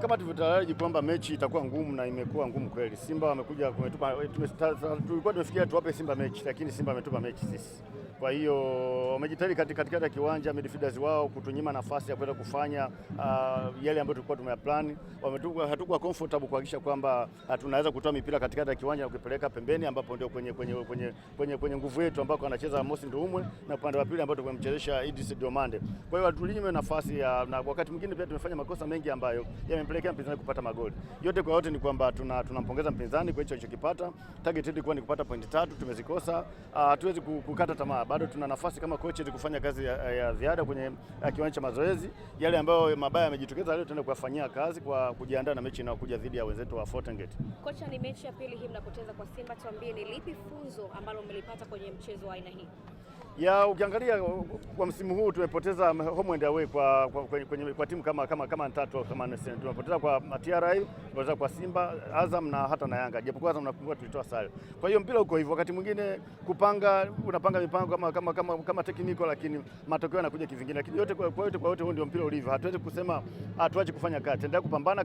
Kama tulivyotaraji kwamba mechi itakuwa ngumu na imekuwa ngumu kweli. Simba wamekuja tulikuwa tumefikia tuwape Simba mechi, lakini Simba ametupa mechi sisi. Kwa hiyo wamejitahidi katikati ya kiwanja midfielders wao kutunyima nafasi ya kwenda kufanya yale ambayo tulikuwa tumeyaplan. Hatukuwa comfortable kuhakikisha kwamba tunaweza kutoa mipira katikati ya kiwanja na kupeleka pembeni, ambapo ndio kwenye nguvu yetu ambako anacheza Mosi Nduumwe na upande wa pili ambao tumemchezesha Idris Diomande. Kwa hiyo tulinyima nafasi na wakati mwingine pia tumefanya makosa mengi ambayo yamempelekea mpinzani kupata magoli. Yote kwa yote ni kwamba tunampongeza mpinzani kwa hicho alichokipata. Target ilikuwa ni kupata pointi 3, tumezikosa. Hatuwezi kukata tamaa. Bado tuna nafasi kama coach kufanya kazi ya ziada kwenye kiwanja cha mazoezi. Yale ambayo mabaya yamejitokeza leo tunaenda kuyafanyia kazi kwa kujiandaa na mechi inayokuja dhidi ya wenzetu wa Fountain Gate. Kocha, ni mechi ya pili hii mnapoteza kwa Simba, tuambie ni lipi funzo ambalo mmelipata kwenye mchezo wa aina hii? Ukiangalia kwa msimu huu tumepoteza home and away kwa timu kama 3 au kama 4. Tumepoteza kwa TRA, tumepoteza kwa Simba, Azam na hata na Yanga. Japokuwa Azam nakumbuka tulitoa sare. Kwa hiyo mpira uko hivyo, wakati mwingine unapanga mipango kama technical, lakini matokeo yanakuja kivingine. Lakini yote kwa yote huo ndio mpira ulivyo. Hatuwezi kusema tuache kufanya kazi. Tuendelea kupambana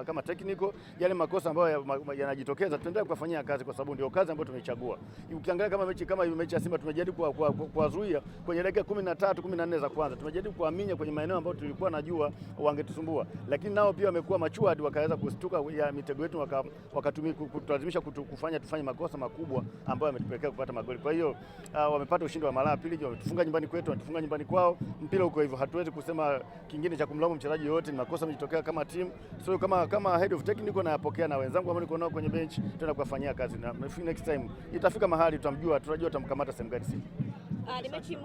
kama technical, yale makosa ambayo yanajitokeza tuendelea kufanyia kazi kwa sababu ndio kazi ambayo tumeichagua. Ukiangalia kama mechi ya Simba tumejaribu kuwazuia kwenye dakika 13 14 za kwanza. Tumejaribu kuaminya kwenye maeneo ambayo tulikuwa najua wangetusumbua, lakini nao pia wamekuwa matured, wakaweza kustuka ya mitego yetu, wakatumia kutulazimisha tufanye makosa makubwa ambayo yametupelekea kupata magoli. Kwa hiyo wamepata ushindi wa mara pili, wametufunga nyumbani kwetu, wametufunga nyumbani kwao. Mpira uko hivyo, hatuwezi kusema kingine cha kumlaumu mchezaji yote, ni makosa yamejitokea kama team. So kama head of technical na yapokea, na wenzangu ambao niko nao kwenye bench tena kuwafanyia kazi, na next time itafika mahali tunajua tutamkamata sehemu gani. Ni mechi